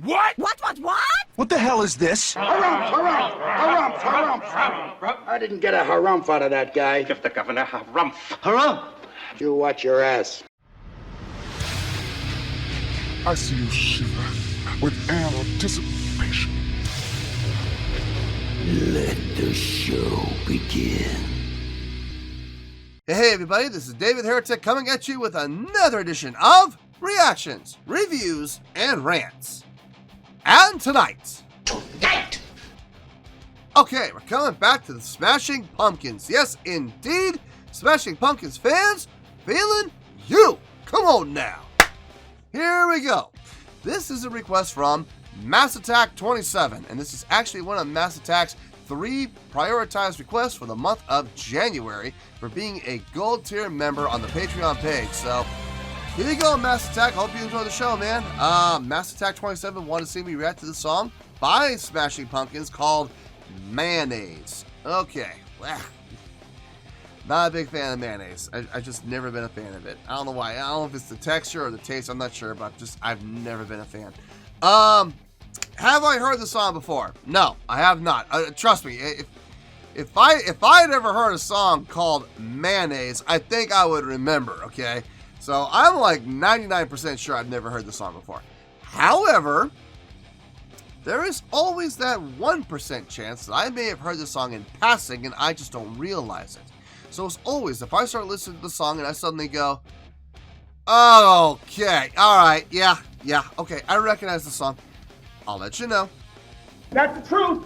What? What? What the hell is this? Harumph. I didn't get a harumph out of that guy. Give the governor harumph. Harumph! You watch your ass. I see you shiver with anticipation. Let the show begin. Hey everybody, this is David Heretic coming at you with another edition of Reactions, Reviews, and Rants. And tonight... Okay, we're coming back to the Smashing Pumpkins. Yes, indeed, Smashing Pumpkins fans, feeling you. Come on now. Here we go. This is a request from Mass Attack 27, and this is actually one of Mass Attack's 3 prioritized requests for the month of January for being a gold tier member on the Patreon page. So here you go, Mass Attack. Hope you enjoy the show, man. Mass Attack 27 wanted to see me react to the song by Smashing Pumpkins called Mayonnaise. Okay, well, not a big fan of mayonnaise. I've just never been a fan of it. I don't know why. I don't know if it's the texture or the taste. I'm not sure, but I've never been a fan. Have I heard the song before? No, I have not. Trust me, if I had ever heard a song called Mayonnaise, I think I would remember, okay? So I'm like 99% sure I've never heard the song before. However, there is always that 1% chance that I may have heard the song in passing and I just don't realize it. So as always, if I start listening to the song and I suddenly go, oh, okay, alright, yeah, okay, I recognize the song, I'll let you know. That's the truth.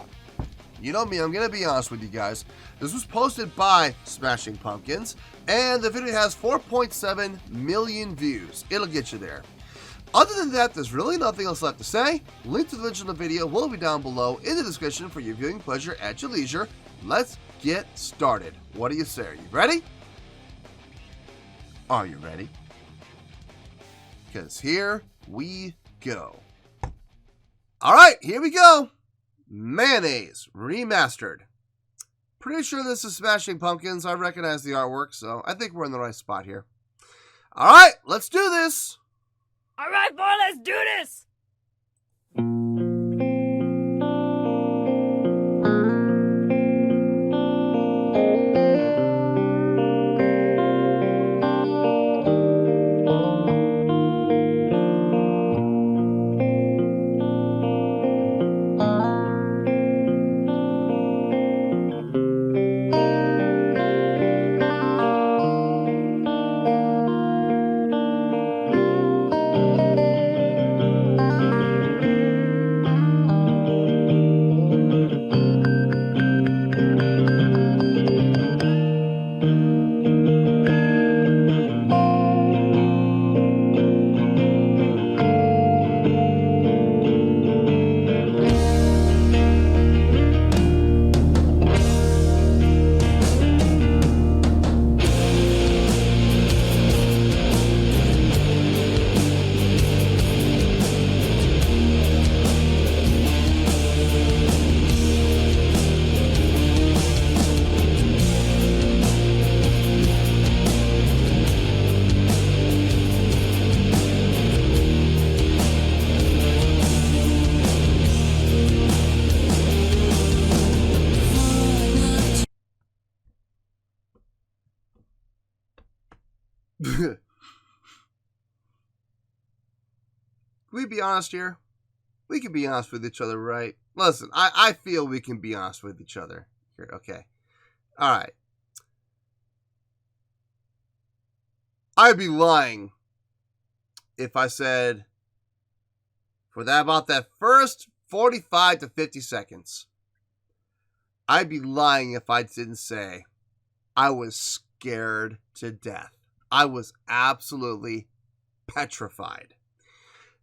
You know me, I'm going to be honest with you guys. This was posted by Smashing Pumpkins, and the video has 4.7 million views. It'll get you there. Other than that, there's really nothing else left to say. Link to the original video will be down below in the description for your viewing pleasure at your leisure. Let's get started. What do you say? Are you ready? Are you ready? Because here we go. Alright, here we go. Mayonnaise Remastered. Pretty sure this is Smashing Pumpkins. I recognize the artwork, so I think we're in the right spot here. Alright, let's do this. Alright, boy, let's do this! Can we be honest here? We can be honest with each other, right? Listen, I feel we can be honest with each other here, okay? Alright. I'd be lying if I said for about that first 45 to 50 seconds, I'd be lying if I didn't say I was scared to death. I was absolutely petrified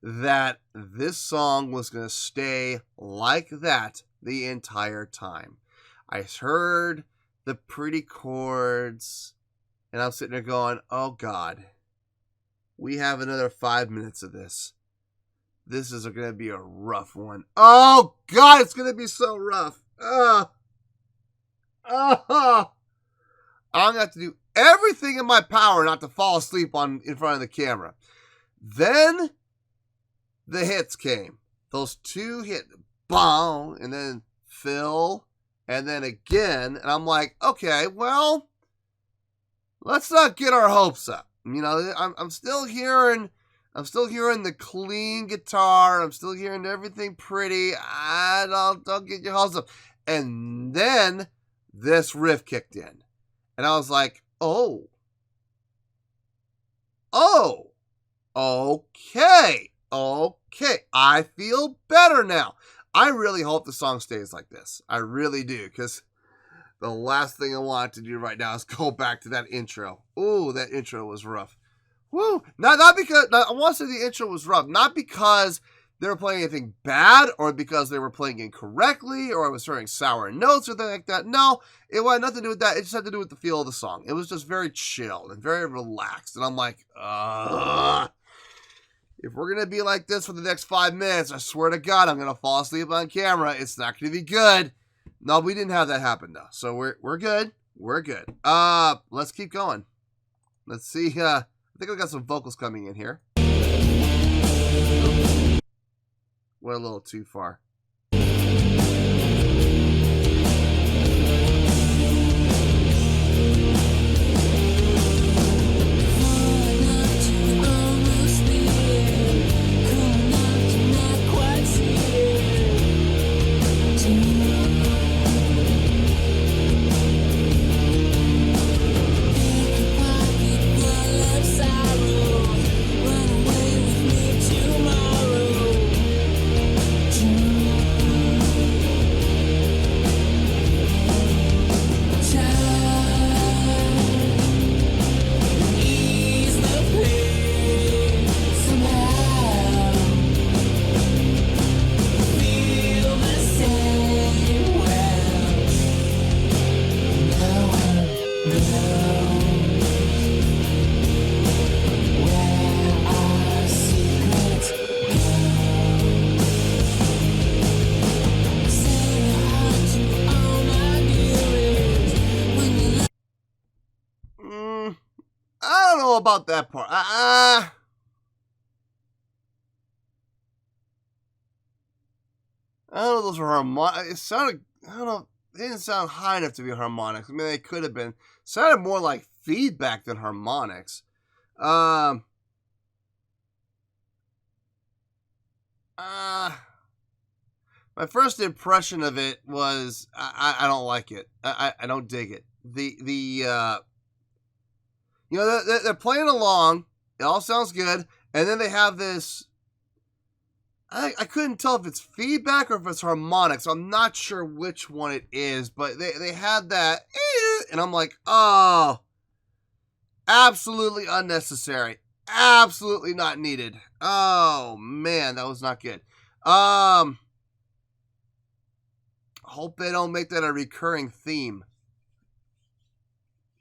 that this song was going to stay like that the entire time. I heard the pretty chords, and I'm sitting there going, oh God, we have another 5 minutes of this. This is going to be a rough one. Oh God, it's going to be so rough. I'm going to have to do everything in my power not to fall asleep in front of the camera. Then the hits came. those two hit, boom, and then fill, and then again, and I'm like, okay, well, let's not get our hopes up. You know, I'm still hearing the clean guitar. I'm still hearing everything pretty. Don't get your hopes up. And then this riff kicked in, and I was like, oh, okay, I feel better now. I really hope the song stays like this. I really do, because the last thing I want to do right now is go back to that intro. Ooh, that intro was rough. Woo! Not because, I want to say the intro was rough, not because they were playing anything bad, or because they were playing incorrectly, or I was hearing sour notes or anything like that. No, it had nothing to do with that. It just had to do with the feel of the song. It was just very chill and very relaxed. And I'm like, if we're going to be like this for the next 5 minutes, I swear to God, I'm going to fall asleep on camera. It's not going to be good. No, we didn't have that happen, though. So we're good. We're good. Let's keep going. Let's see. I think I got some vocals coming in here. Went a little too far. About that part. I don't know, those were harmonics. It sounded, I don't know, they didn't sound high enough to be harmonics. I mean, they could have been. It sounded more like feedback than harmonics. My first impression of it was, I don't like it. I don't dig it. You know, they're playing along. It all sounds good. And then they have this... I couldn't tell if it's feedback or if it's harmonics. I'm not sure which one it is. But they had that... And I'm like, oh... Absolutely unnecessary. Absolutely not needed. Oh, man. That was not good. Hope they don't make that a recurring theme.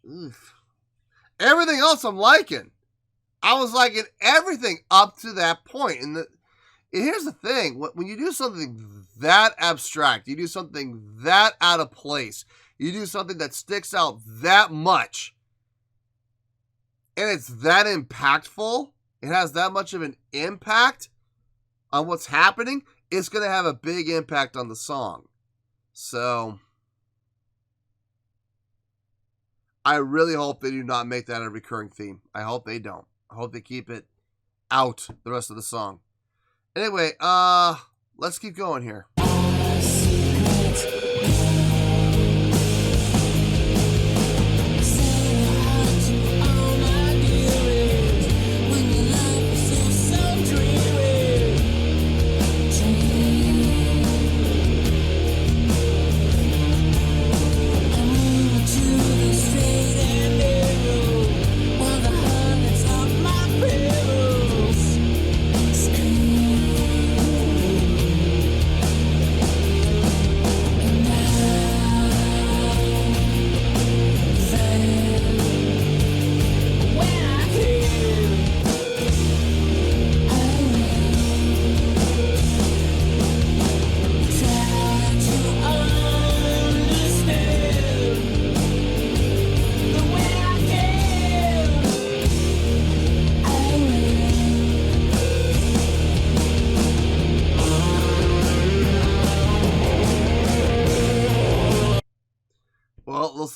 Oof. Everything else I'm liking. I was liking everything up to that point. And here's the thing. When you do something that abstract, you do something that out of place, you do something that sticks out that much, and it's that impactful, it has that much of an impact on what's happening, it's going to have a big impact on the song. So... I really hope they do not make that a recurring theme. I hope they don't. I hope they keep it out the rest of the song. Anyway, let's keep going here.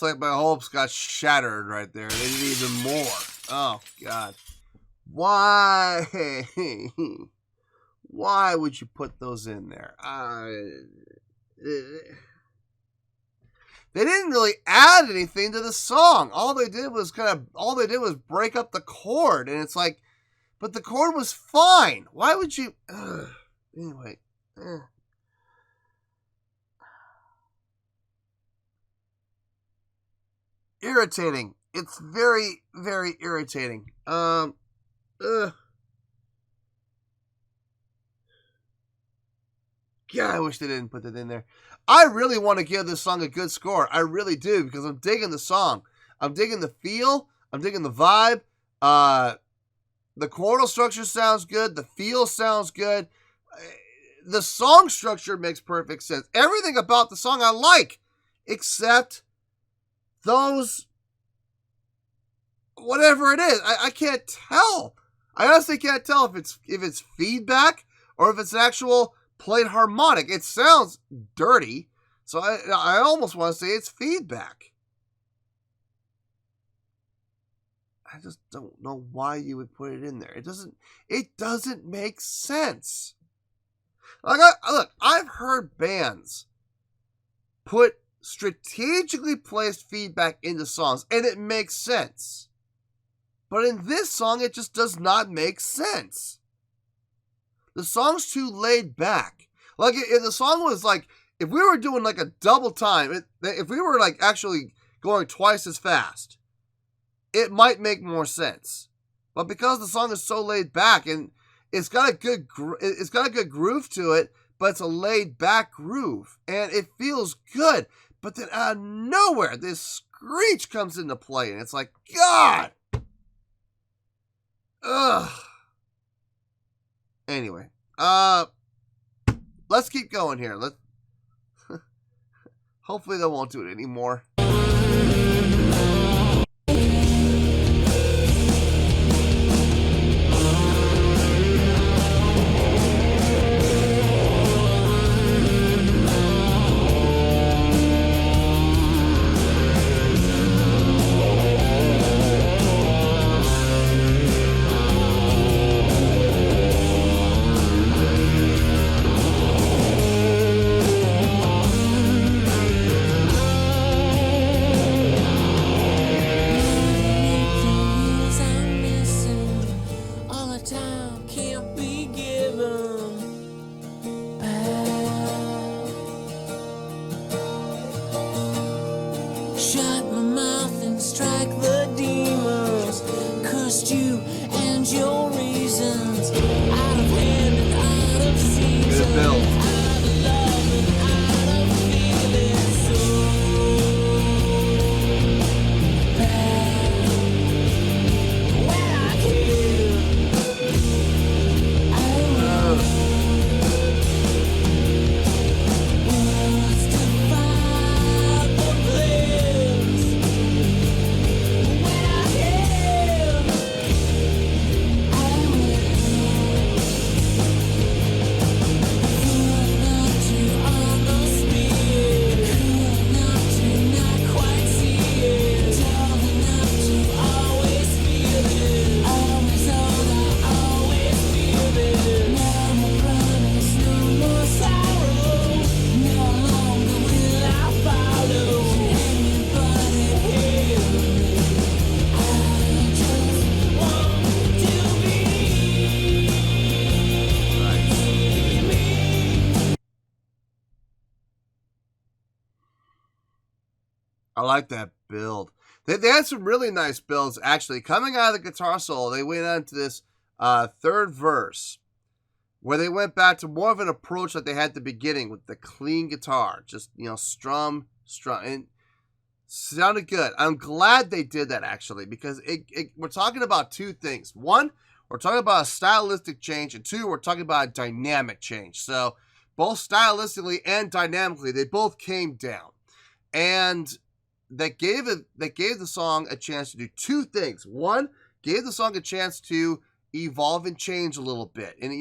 almost like my hopes got shattered right there. They need even more. Oh, God. Why? Why would you put those in there? They didn't really add anything to the song. All they did was break up the chord, and it's like, but the chord was fine. Why would you? Anyway. Irritating. It's very, very irritating. God, I wish they didn't put that in there. I really want to give this song a good score. I really do, because I'm digging the song. I'm digging the feel. I'm digging the vibe. The chordal structure sounds good. The feel sounds good. The song structure makes perfect sense. Everything about the song I like, except those, whatever it is. I can't tell. I honestly can't tell if it's feedback or if it's an actual played harmonic. It sounds dirty, so I almost want to say it's feedback. I just don't know why you would put it in there. It doesn't make sense. Like, look, I've heard bands put strategically placed feedback into songs, and it makes sense. But in this song, it just does not make sense. The song's too laid back. Like, if the song was like, if we were doing like a double time, if we were like actually going twice as fast, it might make more sense. But because the song is so laid back and it's got a good groove to it, but it's a laid back groove and it feels good. But then out of nowhere, this screech comes into play and it's like, God. Ugh. Anyway, let's keep going here. Hopefully they won't do it anymore. I like that build. They had some really nice builds, actually. Coming out of the guitar solo, they went on to this third verse, where they went back to more of an approach that they had at the beginning with the clean guitar. Just, strum, and sounded good. I'm glad they did that, actually, because we're talking about two things. One, we're talking about a stylistic change, and two, we're talking about a dynamic change. So, both stylistically and dynamically, they both came down. And that gave the song a chance to do two things. One, gave the song a chance to evolve and change a little bit and,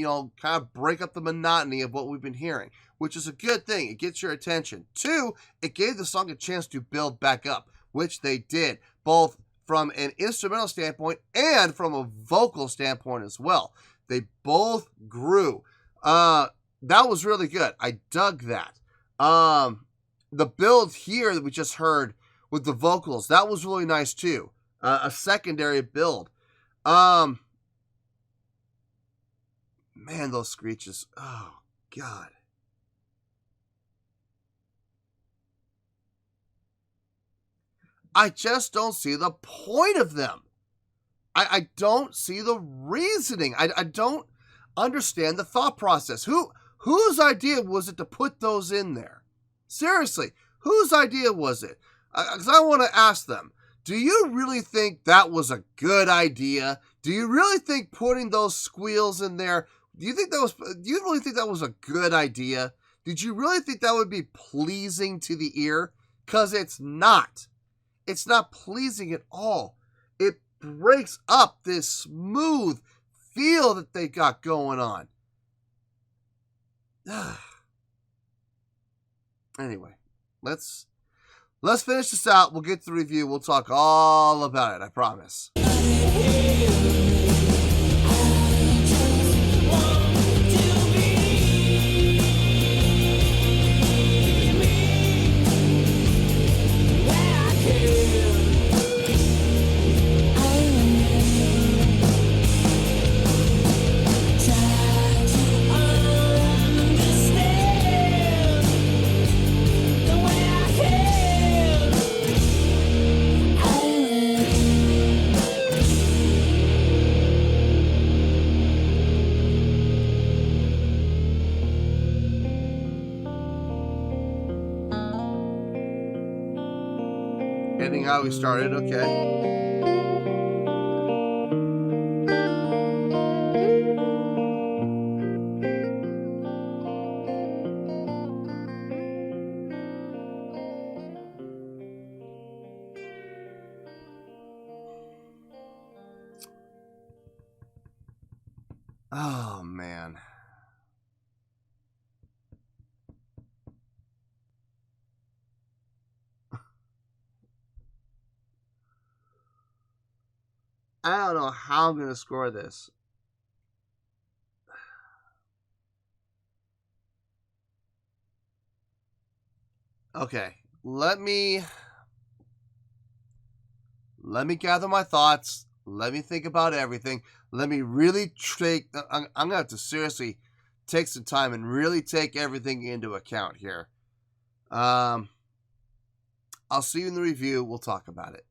kind of break up the monotony of what we've been hearing, which is a good thing. It gets your attention. Two, it gave the song a chance to build back up, which they did, both from an instrumental standpoint and from a vocal standpoint as well. They both grew. That was really good. I dug that. The build here that we just heard with the vocals, that was really nice too. A secondary build. Man, those screeches. Oh, God. I just don't see the point of them. I don't see the reasoning. I don't understand the thought process. Whose idea was it to put those in there? Seriously, whose idea was it? Because I want to ask them, do you really think that was a good idea? Do you really think putting those squeals in there, do you really think that was a good idea? Did you really think that would be pleasing to the ear? Because it's not. It's not pleasing at all. It breaks up this smooth feel that they got going on. Anyway, let's finish this out. We'll get to the review. We'll talk all about it, I promise. Ending how we started, okay. Oh, man. I don't know how I'm going to score this. Okay, let me gather my thoughts. Let me think about everything. Let me really I'm going to have to seriously take some time and really take everything into account here. I'll see you in the review. We'll talk about it.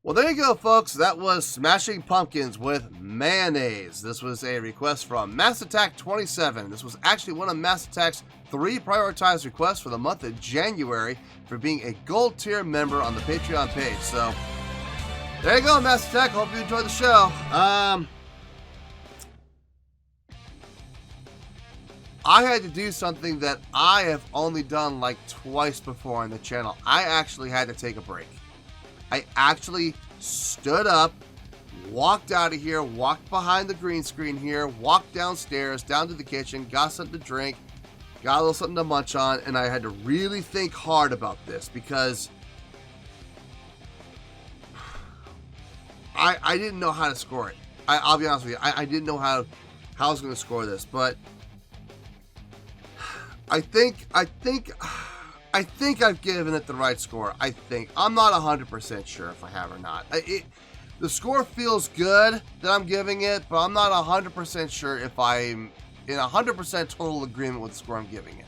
Well, there you go, folks. That was Smashing Pumpkins with Mayonnaise. This was a request from Mass Attack 27. This was actually one of Mass Attack's 3 prioritized requests for the month of January for being a gold tier member on the Patreon page. So, there you go, Mass Attack. Hope you enjoyed the show. I had to do something that I have only done like twice before on the channel. I actually had to take a break. I actually stood up, walked out of here, walked behind the green screen here, walked downstairs, down to the kitchen, got something to drink, got a little something to munch on, and I had to really think hard about this because I didn't know how to score it. I'll be honest with you. I didn't know how I was going to score this, but I think I've given it the right score. I think. I'm not 100% sure if I have or not. The score feels good that I'm giving it, but I'm not 100% sure if I'm in 100% total agreement with the score I'm giving it.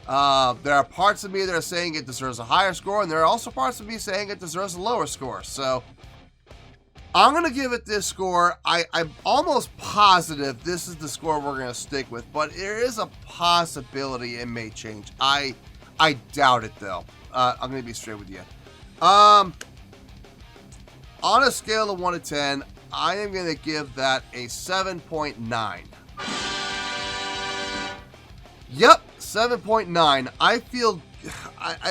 There are parts of me that are saying it deserves a higher score, and there are also parts of me saying it deserves a lower score. So I'm going to give it this score. I'm almost positive this is the score we're going to stick with, but there is a possibility it may change. I doubt it, though. I'm going to be straight with you. On a scale of 1 to 10, I am going to give that a 7.9. Yep, 7.9. I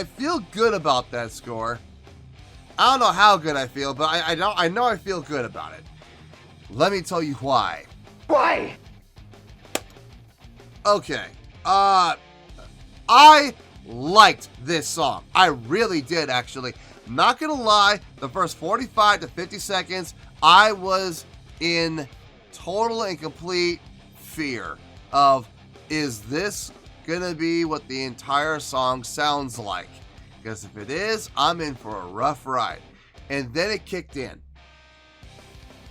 feel good about that score. I don't know how good I feel, but I know I feel good about it. Let me tell you why. Why? Okay. liked this song. I really did, actually. Not gonna lie, the first 45 to 50 seconds, I was in total and complete fear of, is this gonna be what the entire song sounds like? Because if it is, I'm in for a rough ride. And then it kicked in.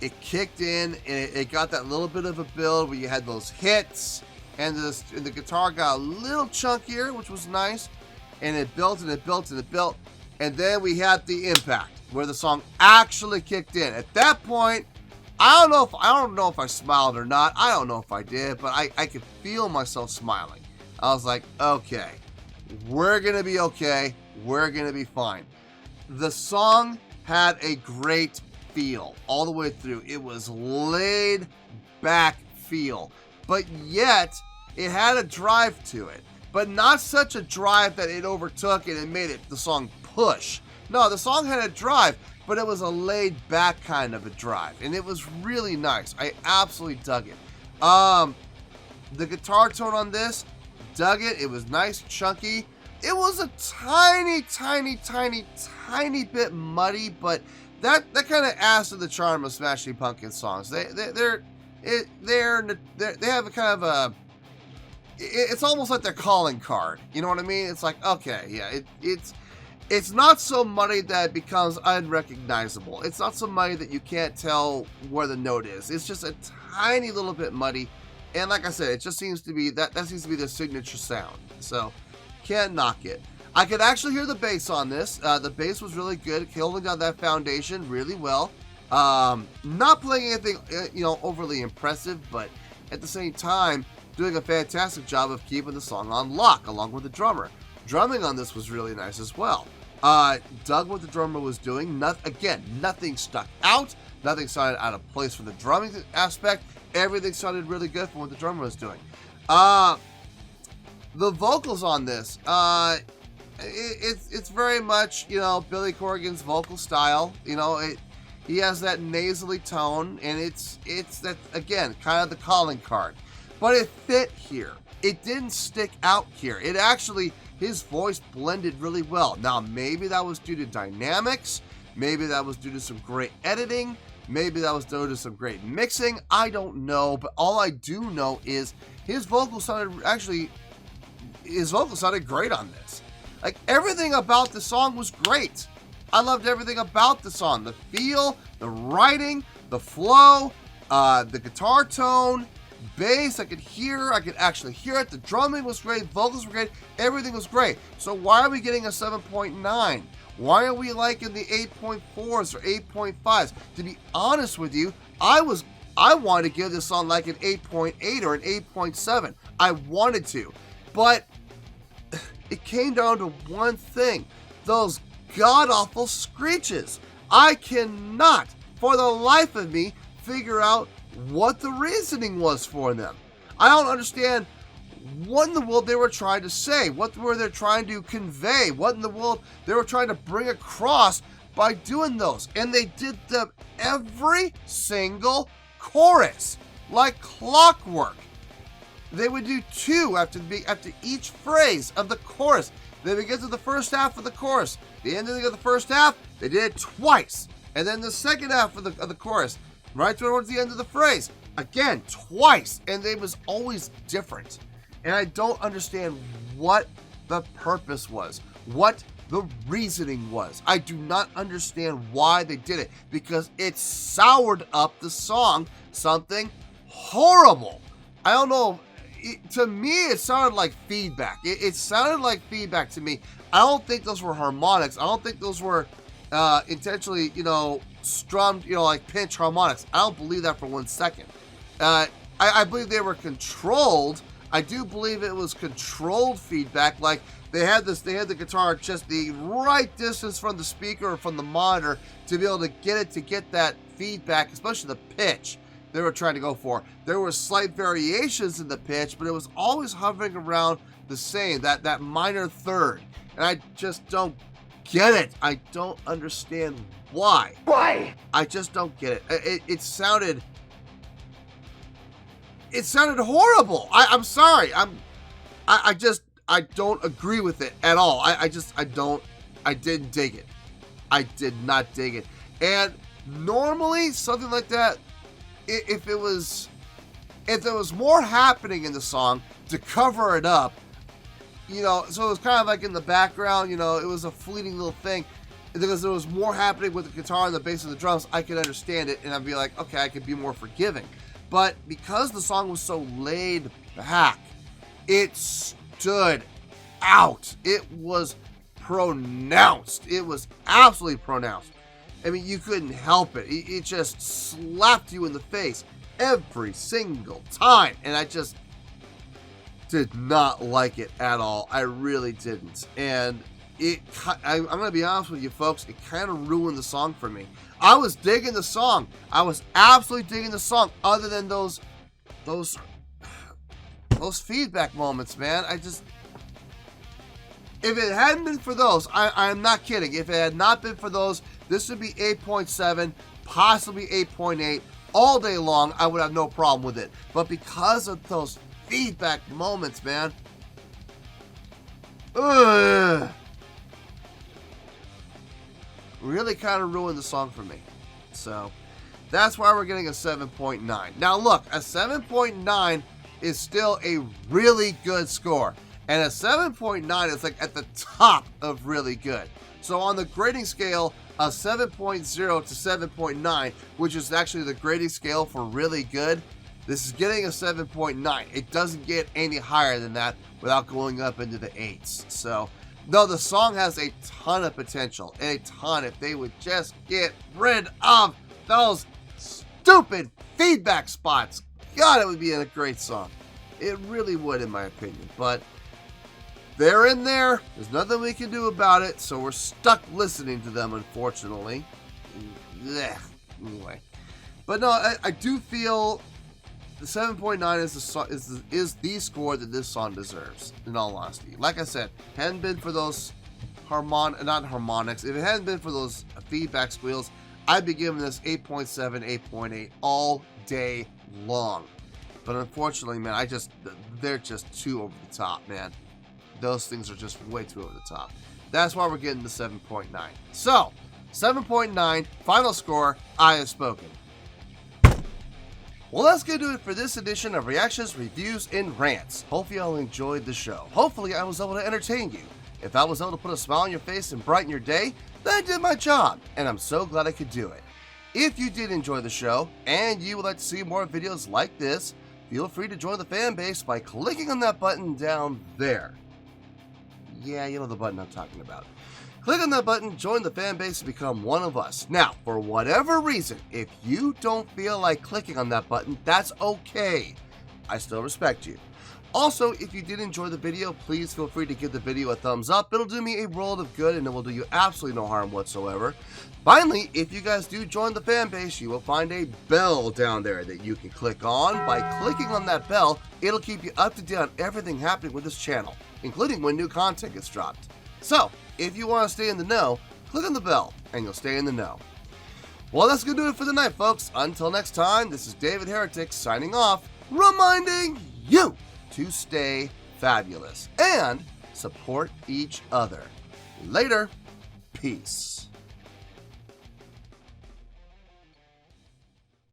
It kicked in, and it got that little bit of a build where you had those hits, and the guitar got a little chunkier, which was nice. And it built and it built and it built. And then we had the impact where the song actually kicked in. At that point, I don't know if I smiled or not. I don't know if I did, but I could feel myself smiling. I was like, okay, we're gonna be okay. We're gonna be fine. The song had a great feel all the way through. It was laid back feel, but yet it had a drive to it, but not such a drive that it overtook it and made the song push. No, the song had a drive, but it was a laid back kind of a drive, and it was really nice. I absolutely dug it. The guitar tone on this, dug it. It was nice, chunky. It was a tiny bit muddy, but that kind of adds to the charm of Smashing Pumpkins songs. They have a kind of a, it's almost like their calling card. You know what I mean? It's like, okay, yeah, it's not so muddy that it becomes unrecognizable. It's not so muddy that you can't tell where the note is. It's just a tiny little bit muddy, and like I said, it just seems to be that seems to be their signature sound. So can't knock it. I could actually hear the bass on this. The bass was really good, holding down that foundation really well. Not playing anything, overly impressive, but at the same time, doing a fantastic job of keeping the song on lock, along with the drummer. Drumming on this was really nice as well. Dug what the drummer was doing. Nothing stuck out. Nothing sounded out of place from the drumming aspect. Everything sounded really good from what the drummer was doing. The vocals on this, it's very much, Billy Corgan's vocal style. He has that nasally tone, and it's that, again, kind of the calling card. But it fit here. It didn't stick out here. It actually, his voice blended really well. Now, maybe that was due to dynamics. Maybe that was due to some great editing. Maybe that was due to some great mixing. I don't know, but all I do know is his vocals sounded great on this. Like, everything about the song was great. I loved everything about the song. The feel, the writing, the flow, the guitar tone, bass, I could actually hear it. The drumming was great, vocals were great, everything was great. So why are we getting a 7.9? Why are we like in the 8.4s or 8.5s? To be honest with you, I wanted to give this song like an 8.8 or an 8.7. I wanted to, but it came down to one thing: those god-awful screeches. I cannot, for the life of me, figure out what the reasoning was for them. I don't understand what in the world they were trying to say, what were they trying to convey, what in the world they were trying to bring across by doing those. And they did them every single chorus, like clockwork. They would do two after each phrase of the chorus. They would get to the first half of the chorus. The ending of the first half, they did it twice. And then the second half of the chorus, right towards the end of the phrase, again, twice. And it was always different. And I don't understand what the purpose was, what the reasoning was. I do not understand why they did it, because it soured up the song something horrible. I don't know. To me, it sounded like feedback. It sounded like feedback to me. I don't think those were harmonics. I don't think those were intentionally, strummed, like pinch harmonics. I don't believe that for 1 second. I believe they were controlled. I do believe it was controlled feedback. Like they had the guitar just the right distance from the speaker or from the monitor to be able to get that feedback, especially the pitch they were trying to go for. There were slight variations in the pitch, but it was always hovering around the same, that minor third. And I just don't get it. I don't understand why. Why? I just don't get it. It sounded horrible. I'm sorry. don't agree with it at all. I didn't dig it. I did not dig it. And normally something like that, if there was more happening in the song to cover it up, you know, so it was kind of like in the background, you know, it was a fleeting little thing. Because there was more happening with the guitar and the bass and the drums, I could understand it, and I'd be like, okay, I could be more forgiving. But because the song was so laid back, it stood out. It was pronounced. It was absolutely pronounced. I mean, you couldn't help it. It just slapped you in the face every single time. And I just did not like it at all. I really didn't. And I'm going to be honest with you, folks, it kind of ruined the song for me. I was digging the song. I was absolutely digging the song, other than those feedback moments, man. If it hadn't been for those, I'm not kidding. If it had not been for those, this would be 8.7, possibly 8.8 all day long. I would have no problem with it. But because of those feedback moments, man, really kind of ruined the song for me. So that's why we're getting a 7.9. Now look, a 7.9 is still a really good score. And a 7.9 is like at the top of really good. So on the grading scale, a 7.0 to 7.9, which is actually the grading scale for really good, this is getting a 7.9. It doesn't get any higher than that without going up into the 8s. So no, the song has a ton of potential, a ton. If they would just get rid of those stupid feedback spots, God, it would be a great song. It really would, in my opinion. But they're in there. There's nothing we can do about it, so we're stuck listening to them, unfortunately. Blech. Anyway, but no, I do feel the 7.9 is the score that this song deserves, in all honesty. Like I said, hadn't been for those not harmonics, if it hadn't been for those feedback squeals, I'd be giving this 8.7, 8.8 all day long. But unfortunately, man, they're just too over the top, man. Those things are just way too over the top. That's why we're getting the 7.9. So, 7.9, final score, I have spoken. Well, that's going to do it for this edition of Reactions, Reviews, and Rants. Hopefully y'all enjoyed the show. Hopefully I was able to entertain you. If I was able to put a smile on your face and brighten your day, then I did my job, and I'm so glad I could do it. If you did enjoy the show, and you would like to see more videos like this, feel free to join the fan base by clicking on that button down there. Yeah, you know the button I'm talking about. Click on that button, join the fan base, and become one of us. Now, for whatever reason, if you don't feel like clicking on that button, that's okay. I still respect you. Also, if you did enjoy the video, please feel free to give the video a thumbs up. It'll do me a world of good, and it will do you absolutely no harm whatsoever. Finally, if you guys do join the fan base, you will find a bell down there that you can click on. By clicking on that bell, it'll keep you up to date on everything happening with this channel, including when new content gets dropped. So, if you want to stay in the know, click on the bell, and you'll stay in the know. Well, that's going to do it for the night, folks. Until next time, this is David Heretic signing off, reminding you to stay fabulous and support each other. Later. Peace.